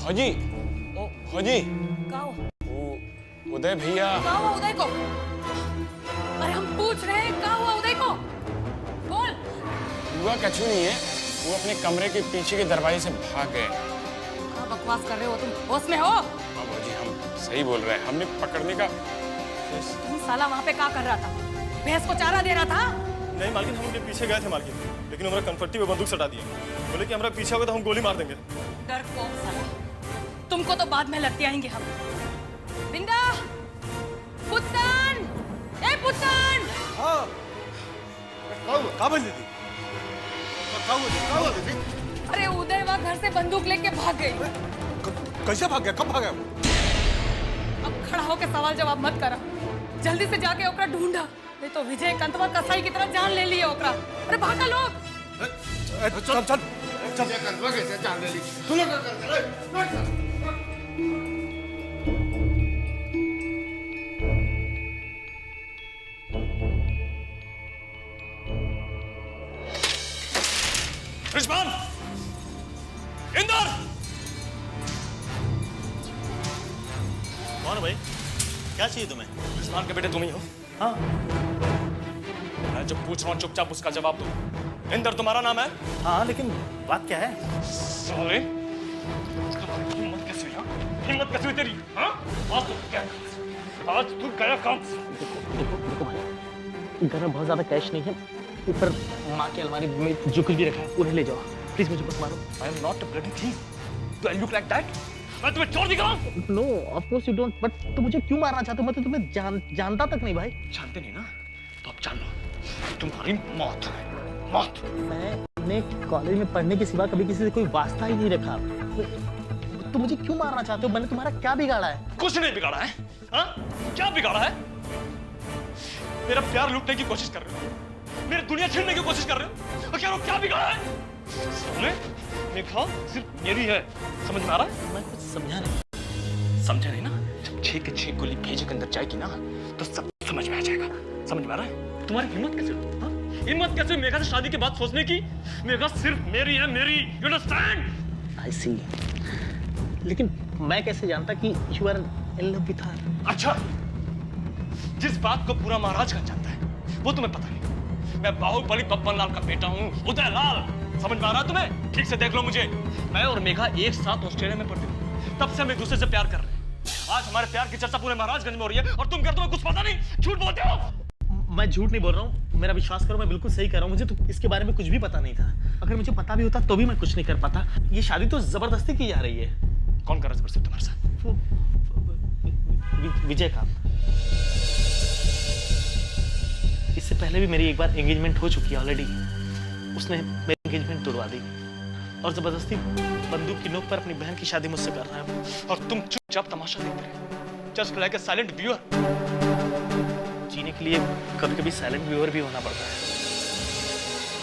फौजी, ओ फौजी, उदय भैया। कहाँ हुआ उदय को? अरे हम पूछ रहे हैं कहाँ हुआ उदय को? बोल। हुआ कछु नहीं है, वो अपने कमरे के पीछे के दरवाजे से भाग गए। क्या बकवास कर रहे हो तुम? होश में हो? हाँ भौजी, हम सही बोल रहे हैं, हमने पकड़ने का। तुम साला वहाँ पे क्या कर रहा था? भैंस को चारा दे रहा था? नहीं मालकिन, हम उनके पीछे गए थे मालकिन, लेकिन हमारा कन्फर्टी में बंदूक सटा दिए। बोले कि हमारा पीछे होगा तो हम गोली मार देंगे। डरपोक साला, तुमको तो बाद में लगते आएंगे हम। बिंदा, पुत्तन, ए पुत्तन। हाँ। कहाँ बोल दीदी? कहाँ दीदी? अरे उदय वहाँ घर से बंदूक लेके भाग गई। कैसे भाग गया? कब भागा वो? अब खड़ा होके सवाल जवाब मत करा, जल्दी से जाके ओकरा ढूंढा, नहीं तो विजय कंतवा कसाई की तरह जान ले लिया ओकरा। अरे भागा लोग। चल चल चल। कंधवा कैसे जान ले ली? तू लोग कर। रिजवान, इंदर। कौन भाई? क्या चाहिए तुम्हें? रिजवान के बेटे तुम ही हो? हाँ। मैं जो पूछ रहा हूँ चुपचाप उसका जवाब दो। इंदर तुम्हारा नाम है? हाँ, लेकिन बात क्या है? साले, हिम्मत कैसे हुई? हिम्मत कैसे हुई तेरी? हाँ? आज तू क्या? आज तू गया काम? देखो भाई, घर में बहुत ज्यादा कैश नहीं है, ऊपर माँ की अलमारी में जो कुछ भी रखा है उन्हें ले जाओ, प्लीज मुझे मत मारो। I am not a bloody thief. Do I look like that? मैं तुम्हें चोर दिखाऊं? No, of course you don't. But तुम मुझे क्यों मारना चाहते हो? मैं तो तुम्हें जानता तक नहीं भाई। जानते नहीं ना? तो अब जान लो, तुम्हारी मौत है, मौत। मैंने कॉलेज में पढ़ने के सिवा कभी किसी से कोई वास्ता ही नहीं रखा। तुम मुझे क्यों मारना चाहते हो? मैंने तुम्हारा क्या बिगाड़ा है? कुछ नहीं बिगाड़ा है। हाँ? क्या बिगाड़ा है? मेरा प्यार लूटने की कोशिश कर रहे हो, मेरी दुनिया छीनने की कोशिश कर रहे हो, और क्या बिगाड़ा है? सामने मेघा सिर्फ मेरी है, समझ में आ रहा है? मैं कुछ समझा नहीं। समझा नहीं ना? जब 6 के 6 गोली भेजे के अंदर जाएगी ना, तो सब समझ में आ जाएगा। समझ में आ रहा है? तुम्हारी हिम्मत कैसे हुई? हाँ? हिम्मत कैसे मेघा से शादी के बाद सोचने की? मेघा सिर्फ मेरी है, मेरी। You understand? I see. लेकिन मैं कैसे जानता कि you are in love with her? अच्छा, जिस बात को पूरा महाराजगंज जानता है वो तुम्हें पता नहीं। मैं बाहुबली बब्बन लाल का बेटा हूँ, उदय लाल। समझ में आ रहा तुम्हें? ठीक से देख लो मुझे। मैं और मेघा एक साथ ऑस्ट्रेलिया में पढ़ते थे, तब से हम एक दूसरे से प्यार कर रहे हैं। आज हमारे प्यार की चर्चा पूरे महाराजगंज में हो रही है और तुम कहते हो कुछ पता नहीं, झूठ बोलते हो। मैं झूठ नहीं बोल रहा हूँ, मेरा विश्वास करो, मैं बिल्कुल सही कर रहा हूँ। मुझे तो इसके बारे में कुछ भी पता नहीं था। अगर मुझे पता भी होता तो भी मैं कुछ नहीं कर पाता। ये शादी तो जबरदस्ती की जा रही है। कौन कर रहा है जबरदस्ती तुम्हारे साथ? विजयकांत। इससे पहले भी मेरी एक बार एंगेजमेंट हो चुकी है ऑलरेडी। उसने मेरी एंगेजमेंट तोड़वा दी और जबरदस्ती बंदूक की नोक पर अपनी बहन की शादी मुझसे कर रहा है। और तुम चुपचाप तमाशा देखते रहे, just like a silent viewer. जीने के लिए कभी कभी साइलेंट व्यूअर भी होना पड़ता है।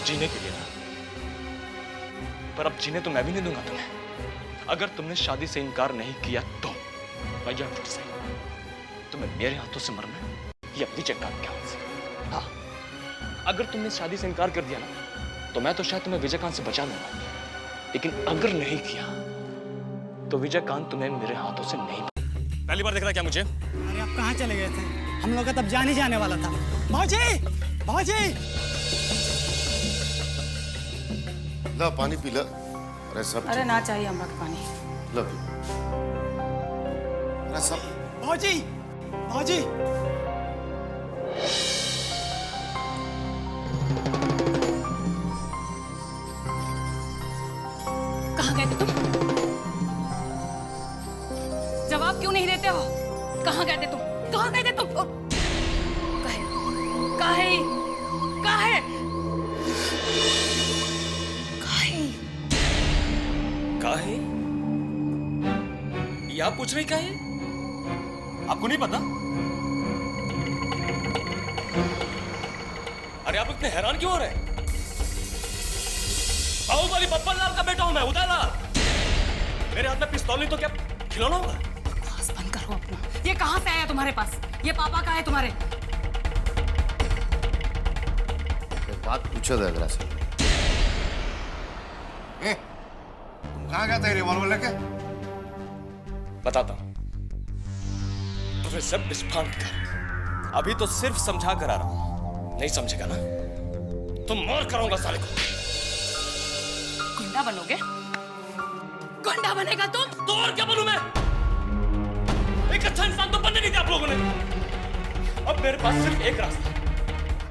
जीने के लिए ना, पर अब जीने तो मैं भी नहीं दूंगा तुम्हें। अगर तुमने शादी से इनकार नहीं किया तो तुम्हें मेरे हाथों से मरना है या विजयकांत के हाथ से। हाँ, अगर तुमने शादी से इनकार कर दिया ना तो मैं तो शायद तुम्हें विजयकांत से बचा लूंगा, लेकिन अगर नहीं किया तो विजयकांत तुम्हें मेरे हाथों से नहीं। पहली बार देख रहा क्या मुझे? अरे आप कहाँ चले गए थे? हम लोग का तब जान ही जाने वाला था। भाजी, भाजी। ला पानी पी ला। अरे सब अरे ना चाहिए हमरा के पानी। ला पी। अरे सब भाजी, भाजी। कहाँ गए थे तुम? जवाब क्यों नहीं देते हो? कहाँ गए थे तुम? कहाँ गए थे तुम? काहे? काहे? काहे? काहे? ये आप पूछ रही काहे? आपको नहीं पता? अरे आप इतने हैरान क्यों हो रहे हैं? बाहुबली बब्बन लाल का बेटा हूं मैं, उदय लाल। मेरे हाथ में पिस्तौल नहीं तो क्या खिलौना होगा? बस बंद करो अपना। ये कहाँ से आया तुम्हारे पास? ये पापा का है तुम्हारे? बात पूछो अगला से। तुम कहाँ गए थे रिवॉल्वर लेके? बताता हूं। तुम्हें सब डिस्पांड कर। अभी तो सिर्फ समझा कर आ रहा हूं, नहीं समझेगा ना तुम मार करूंगा साले को। गुंडा बनोगे? गुंडा बनेगा तुम? तो और क्या बनूं मैं? एक अच्छा इंसान तो बनने नहीं दिया आप लोगों ने। अब मेरे पास सिर्फ एक रास्ता है।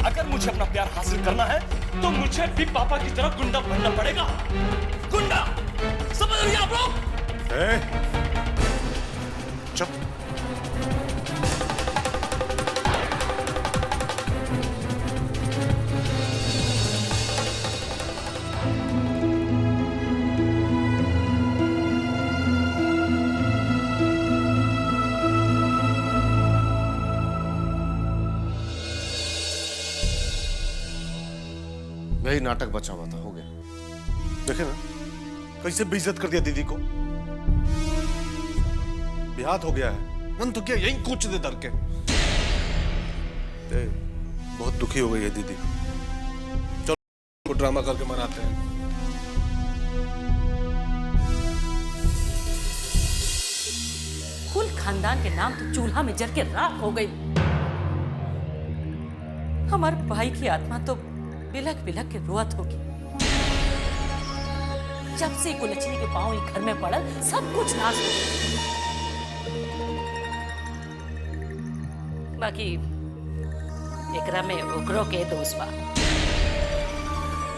अगर मुझे अपना प्यार हासिल करना है तो मुझे भी पापा की तरह गुंडा बनना पड़ेगा। गुंडा, समझ रही आप लोग? चुप। यही नाटक बचा हुआ था, हो गया। देखे ना कैसे बेइज्जत कर दिया दीदी को। बिहात हो गया है, मन तो क्या यहीं कूच दे डर के। बहुत दुखी हो गई है दीदी। चलो को ड्रामा करके मनाते हैं। कुल खानदान के नाम तो चूल्हा में जल के राख हो गई। हमारे भाई की आत्मा तो बिलक बिलक के रोअत होगी। जब से कुलछनी के पांव ही घर में पड़ल, सब कुछ नाश हो गया। बाकी एकरा में ओकरो के दोष बा।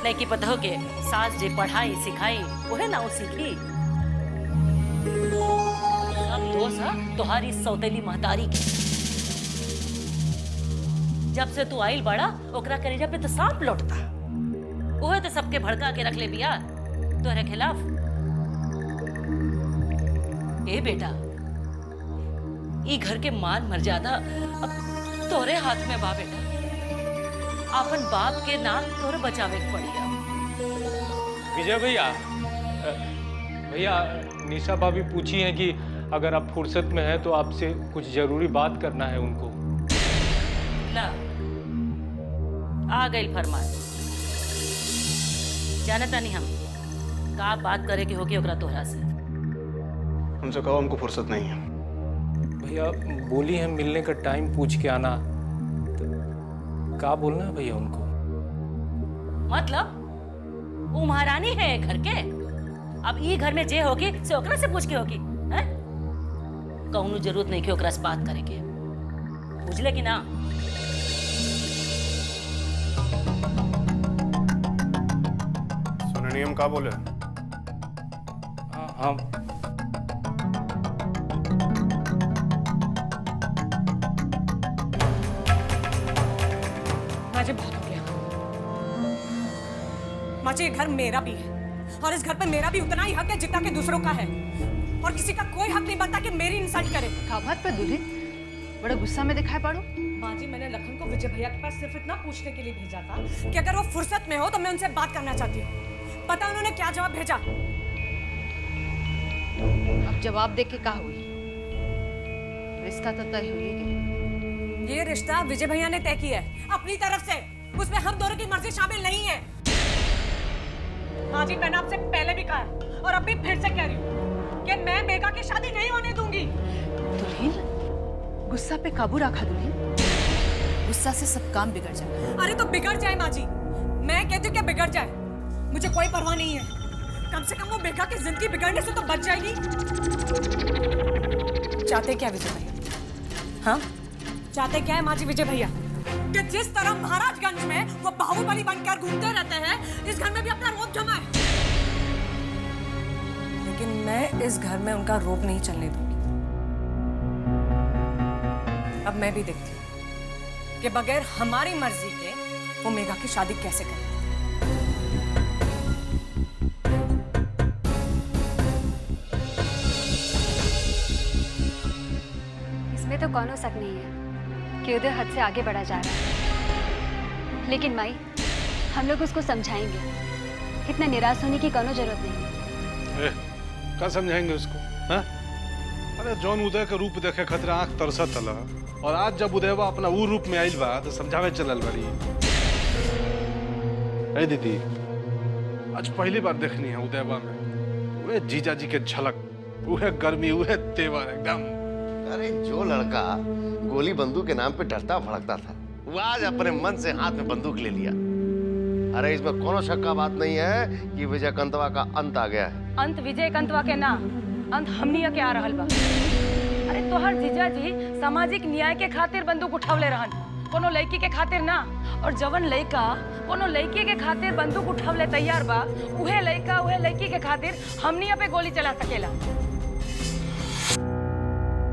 नहीं कि पता हो के सास जे पढ़ाई सिखाई वहे ना सीखी। सब दोष है तुम्हारी सौतेली महतारी की। जब से तू आइल बड़ा ओकरा करेजा पे तो सांप लौटता। वो तो सबके भड़का के रख ले बिया तोरे खिलाफ। ए बेटा, ई घर के मान मर्यादा अब तोरे हाथ में बा बेटा। अपन बाप के नाम तोरे बचावे के पड़िया। विजय भैया, भैया निशा भाभी पूछी हैं कि अगर आप फुर्सत में हैं तो आपसे कुछ जरूरी बात करना है उनको। ला, आ गई फरमान। जानता नहीं हम का बात करे के होगी ओकरा तोहरा से। हमसे कहो हमको फुर्सत नहीं है। भैया बोली है मिलने का टाइम पूछ के आना, तो का बोलना है भैया उनको? मतलब वो महारानी है घर के, अब ई घर में जे होगी से ओकरा से पूछ के होगी हैं? कौनो जरूरत नहीं कि ओकरा से बात करे के, बुझले कि ना? सुननी हम का बोले? हाँ मुझे बहुत हो गया। माची, ये घर मेरा भी है और इस घर पे मेरा भी उतना ही हक है जितना कि दूसरों का है, और किसी का कोई हक नहीं बनता कि मेरी इंसल्ट करे। का बात पे दुल्हन बड़ा गुस्सा में दिखाई पड़ो। माँ जी, मैंने लखन को विजय भैया के पास सिर्फ इतना पूछने के लिए भेजा था कि अगर वो फुर्सत में हो तो मैं उनसे बात करना चाहती हूँ। पता उन्होंने क्या जवाब भेजा? अब जवाब देख के का हुई? रिश्ता तो तय हुई कि ये रिश्ता विजय भैया ने तय किया है अपनी तरफ से, उसमें हम दोनों की मर्जी शामिल नहीं है। माँ जी, मैंने आपसे पहले भी कहा है और अब भी फिर से कह रही हूँ कि मैं मेघा की शादी नहीं होने दूंगी। दुल्हन, गुस्सा पे काबू रखा दुल्हन, गुस्सा से सब काम बिगड़ जाए। अरे तो बिगड़ जाए माँ जी, मैं कहती हूँ कि बिगड़ जाए, मुझे कोई परवाह नहीं है। कम से कम वो मेघा की जिंदगी बिगड़ने से तो बच जाएगी। चाहते क्या विजय भैया? हाँ, चाहते क्या है माँ जी विजय भैया? कि जिस तरह महाराजगंज में वो बाहुबली बनकर घूमते रहते हैं, इस घर में भी अपना रोब जमाए। लेकिन मैं इस घर में उनका रोब नहीं चलने दूंगी। अब मैं भी देखती हूँ कि बगैर हमारी मर्जी के वो मेघा की शादी कैसे करे। इसमें तो कौनो शक नहीं है कि उदय हद से आगे बढ़ा जा रहा है, लेकिन माई हम लोग उसको समझाएंगे, इतना निराश होने की कोनो जरूरत नहीं। क्या समझाएंगे उसको? हाँ? अरे जौन उदय के रूप देखे खतरे आंख तरसत तला, और आज जब उदयवा अपना वो रूप में आइल बा तो समझावे चलल बड़ी। ए दीदी, आज पहली बार देखनी है उदयवा में वे जीजा जी के झलक, वह गर्मी, वह तेवर एकदम। अरे जो लड़का गोली बंदूक के नाम पे डरता भड़कता था, वो आज अपने मन से हाथ में बंदूक ले लिया। अरे इसमें कोनो शक का बात नहीं है कि विजय कंतवा का अंत आ गया है। अंत विजय कंतवा के ना, अंत हमनी के आ रहल बा। अरे तोहर जीजा जी सामाजिक न्याय के खातिर बंदूक उठावले रहन, कोनो लड़की के खातिर ना। और जवन लड़का कोनो लड़की के खातिर बंदूक उठावले तैयार बा, उहे लड़का उहे लड़की के खातिर हमनी पे गोली चला सकेला।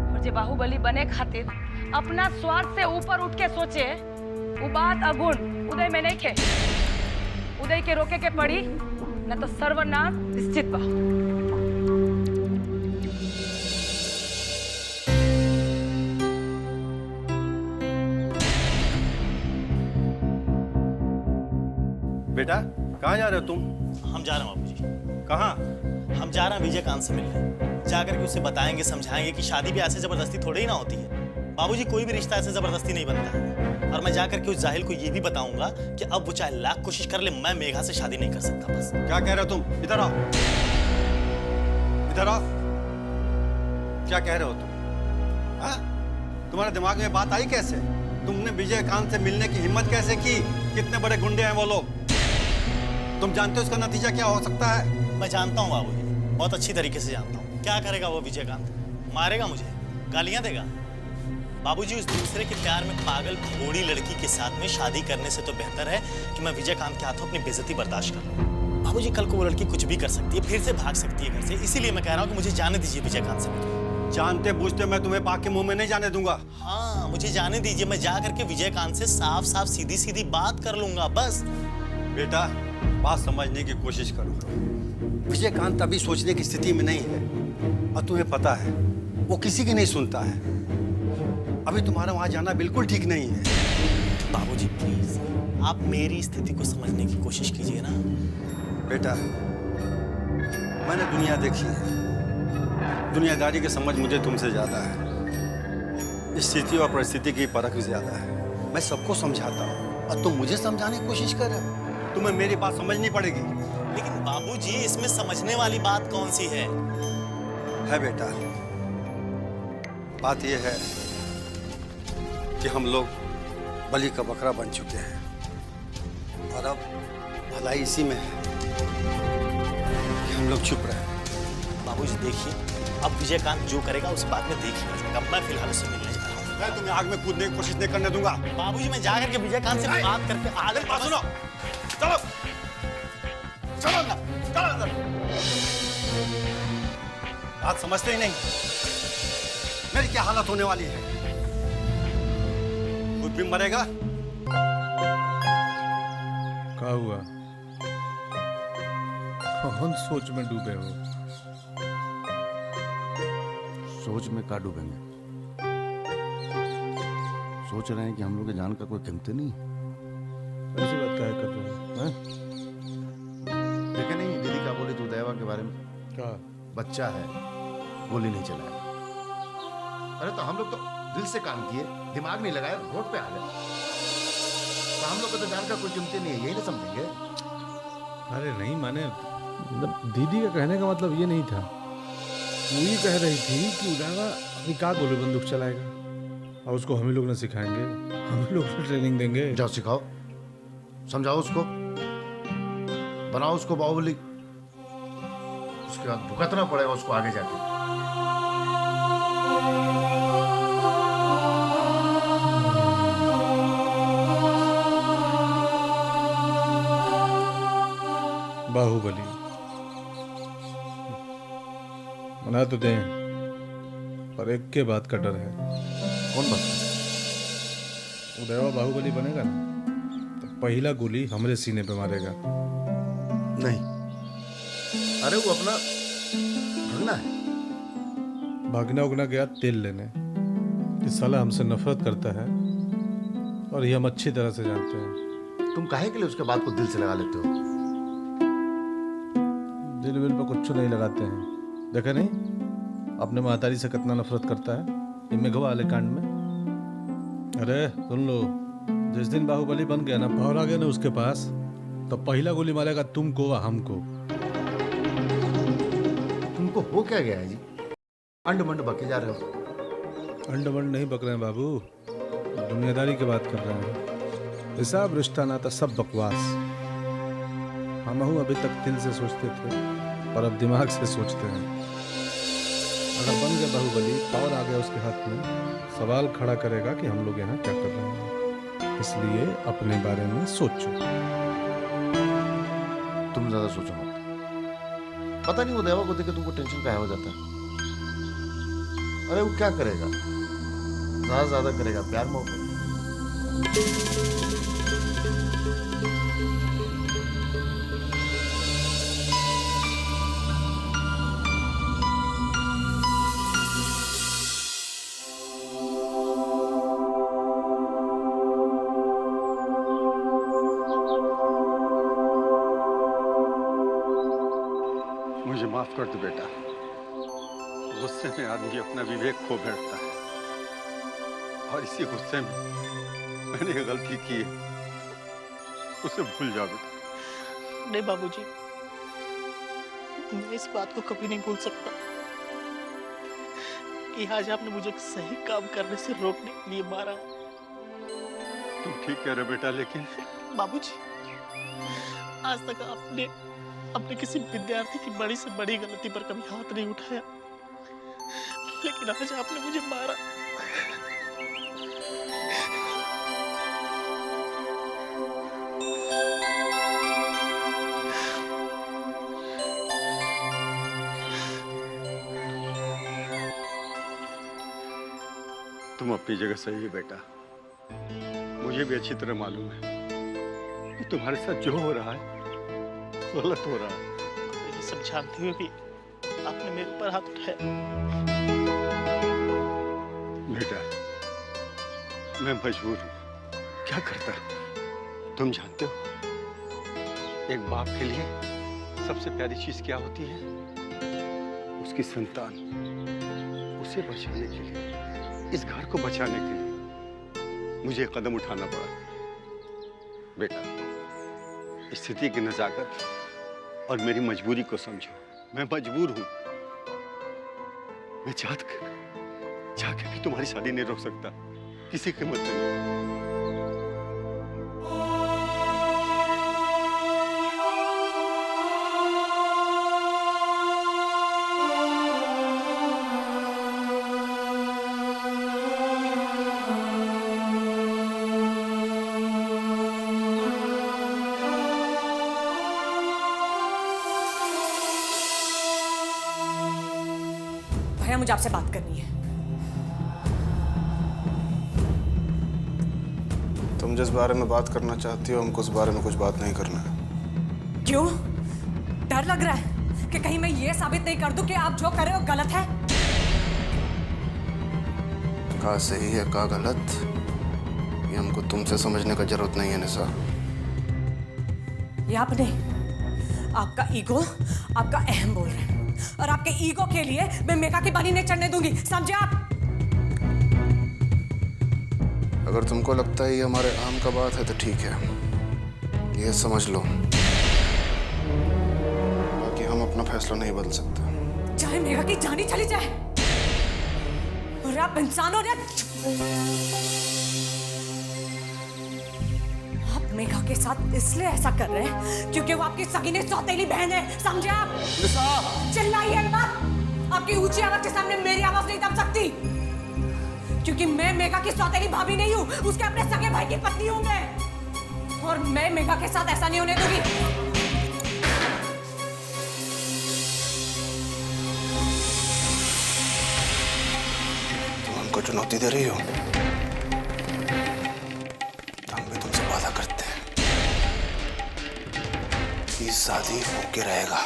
और जे बाहुबली बने खातिर अपना स्वार्थ से ऊपर उठ के सोचे, वो बात अगुण उदय में नहीं खे। उदय के रोके के पड़ी, न तो सर्वनाश निश्चित बा। बेटा कहाँ जा रहे हो तुम? हम जा रहे हैं बाबूजी। कहाँ? हम जा रहे हैं विजयकांत से मिलने, जाकर के उससे बताएंगे, समझाएंगे कि शादी भी ऐसे जबरदस्ती थोड़ी ही ना होती है। बाबूजी, कोई भी रिश्ता ऐसे जबरदस्ती नहीं बनता है। और मैं जाकर के उस जाहिल को ये भी बताऊंगा कि अब वो चाहे लाख कोशिश कर ले, मैं मेघा से शादी नहीं कर सकता। बस। क्या कह रहे हो तुम? इधर आओ, इधर आओ। क्या कह रहे हो तुम? हाँ? तुम्हारे दिमाग में बात आई कैसे? तुमने विजयकांत से मिलने की हिम्मत कैसे की? कितने बड़े गुंडे हैं वो लोग। तुम जानते हो इसका नतीजा क्या हो सकता है? मैं जानता हूँ बाबूजी, बहुत अच्छी तरीके से जानता हूँ। क्या करेगा वो विजयकांत? मारेगा मुझे, गालियां देगा। बाबूजी, उस दूसरे के प्यार में पागल भगोड़ी लड़की के साथ में शादी करने से तो बेहतर है कि मैं विजयकांत के हाथों अपनी बेइज्जती बर्दाश्त कर लूं। बाबूजी, कल को वो लड़की कुछ भी कर सकती है, फिर से भाग सकती है घर से। इसीलिए मैं कह रहा हूँ कि मुझे जाने दीजिए विजयकांत से। जानते बूझते मैं तुम्हें पाक के मुंह में नहीं जाने दूंगा। हाँ, मुझे जाने दीजिए, मैं जा करके विजयकांत से साफ साफ सीधी सीधी बात कर लूंगा, बस। बेटा, बात समझने की कोशिश करो। विजयकांत अभी सोचने की स्थिति में नहीं है, और तुम्हें पता है वो किसी की नहीं सुनता है। अभी तुम्हारा वहां जाना बिल्कुल ठीक नहीं है। बाबूजी प्लीज, आप मेरी स्थिति को समझने की कोशिश कीजिए ना। बेटा, मैंने दुनिया देखी है, दुनियादारी की समझ मुझे तुमसे ज्यादा है। स्थिति और परिस्थिति की परख भी ज्यादा है। मैं सबको समझाता हूँ, और तुम मुझे समझाने की कोशिश कर रहे हो। तुम्हें मेरी बात समझनी पड़ेगी। लेकिन बाबूजी इसमें समझने वाली बात कौन सी है बेटा, बात यह है कि हम लोग बलि का बकरा बन चुके हैं और अब भलाई इसी में है कि हम लोग चुप रहे। बाबूजी देखिए, अब विजयकांत जो करेगा उस बात में देखिएगा जाएगा। मैं फिलहाल उससे मिलने जा रहा हूँ। मैं तुम्हें आग में कूदने की कोशिश नहीं करने दूंगा। बाबूजी मैं जाकर के विजयकांत से बात करके आगे बात सुनो। चलो चलो अंदर, चलो अंदर। बात समझते ही नहीं मेरी क्या हालत होने वाली है। खुद भी मरेगा। क्या हुआ? कौन सोच में डूबे हो? सोच में का डूबेंगे? सोच रहे हैं कि हम लोग की जान का कोई कीमत नहीं। ऐसी बात क्या कर रहे हो? देखे नहीं दीदी क्या बोली तू देवा के बारे में? क्या? बच्चा है, गोली नहीं चलाया। अरे तो हम लोग तो दिल से काम किए, दिमाग नहीं लगाया, रोड पे आ गए। तो हम लोग को तो जान का कोई कीमत नहीं है, यही ना समझेंगे। अरे नहीं माने, मतलब दीदी का कहने का मतलब ये नहीं था। वो ये कह रही थी कि उजाला अभी क्या गोली बंदूक चलाएगा और उसको हम ही लोग ने सिखाएंगे, हम ही लोग ने ट्रेनिंग देंगे। जाओ सिखाओ, समझाओ उसको, बनाओ उसको बाहुबली। उसके बाद भुगतना पड़ेगा उसको आगे जाके। बाहुबली बना तो दें, पर एक के बात का डर है। कौन बात? उदयवा बाहुबली बनेगा ना तो पहला गोली हमरे सीने पे मारेगा। नहीं, अरे वो अपना भागना है। भागना उगना गया तेल लेने। इस साला हमसे नफरत करता है और ये हम अच्छी तरह से जानते हैं। तुम काहे के लिए उसके बात को दिल से लगा लेते हो? दिल विल पे कुछ नहीं लगाते हैं। देखा नहीं अपने महतारी से कितना नफरत करता है ये मेघवा वाले कांड में। अरे सुन लो, जिस दिन बाहुबली बन गया ना, पावर आ गया ना उसके पास, तो पहला गोली मारेगा तुमको व हमको। तुमको हो क्या गया है जी? अंड मंड बके जा रहे हो। अंड मंड नहीं बक रहे हैं बाबू, दुनियादारी की बात कर रहे हैं। हिसाब रिश्ता नाता सब बकवास। हम अभी तक दिल से सोचते थे पर अब दिमाग से सोचते हैं। अगर बन गया बाहुबली, पावर आ गया उसके हाथ में, सवाल खड़ा करेगा कि हम लोग यहाँ क्या कर रहे हैं। इसलिए अपने बारे में सोचो। तुम ज्यादा सोचो मत। पता नहीं वो देवा को देखे तुमको टेंशन क्या हो जाता है। अरे वो क्या करेगा? ज्यादा करेगा प्यार मोहब्बत। मुझे माफ कर दो बेटा। गुस्से में आदमी अपना विवेक खो बैठता है और इसी गुस्से में मैंने एक गलती की है, उसे भूल जाओ बेटा। नहीं बाबूजी, मैं इस बात को कभी नहीं भूल सकता कि आज आपने मुझे सही काम करने से रोकने के लिए मारा। तुम ठीक कह रहे बेटा, लेकिन बाबूजी, आज तक आपने अपने किसी विद्यार्थी की बड़ी से बड़ी गलती पर कभी हाथ नहीं उठाया, लेकिन आज आपने मुझे मारा। तुम अपनी जगह सही है बेटा। मुझे भी अच्छी तरह मालूम है कि तुम्हारे साथ जो हो रहा है गलत हो रहा है। ये सब जानते हुए भी आपने मेरे ऊपर हाथ उठाया। बेटा, मैं मजबूर हूँ, क्या करता। तुम जानते हो एक बाप के लिए सबसे प्यारी चीज क्या होती है? उसकी संतान। उसे बचाने के लिए, इस घर को बचाने के लिए मुझे कदम उठाना पड़ा। बेटा, स्थिति की नजाकत और मेरी मजबूरी को समझो। मैं मजबूर हूं। मैं चाह के भी तुम्हारी शादी नहीं रोक सकता, किसी कीमत पे नहीं। भैया मुझे आपसे बात करनी है। तुम जिस बारे में बात करना चाहती हो हमको उस बारे में कुछ बात नहीं करना है। क्यों? डर लग रहा है कि कहीं मैं ये साबित नहीं कर दूं कि आप जो कर रहे हो गलत है? का सही है का गलत ये हमको तुमसे समझने का जरूरत नहीं है निशा। ये आपने, आपका ईगो, आपका अहम बोल रहे हैं और आपके ईगो के लिए मैं मेघा की बानी नहीं चढ़ने दूंगी, समझे आप? अगर तुमको लगता है ये हमारे आम का बात है तो ठीक है, ये समझ लो। बाकी हम अपना फैसला नहीं बदल सकते। चाहे मेघा की जानी चली जाए और आप इंसान हो आप मेघा के साथ इसलिए ऐसा कर रहे हैं क्योंकि वो आपकी सगीनी सौतेली बहन है, समझे आप? चिल्लाइए मत। आपकी ऊंची आवाज के सामने मेरी आवाज नहीं दब सकती, क्योंकि मैं मेघा की सौतेली भाभी नहीं हूँ, उसके अपने सगे भाई की पत्नी हूँ मैं, और मैं मेघा के साथ ऐसा नहीं होने दूंगी। तुम हमको चुनौती दे रही हो? हम भी तुमसे वादा करते हैं कि शादी होके रहेगा।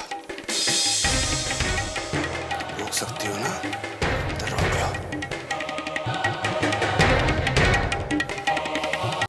रोक सकती हो ना?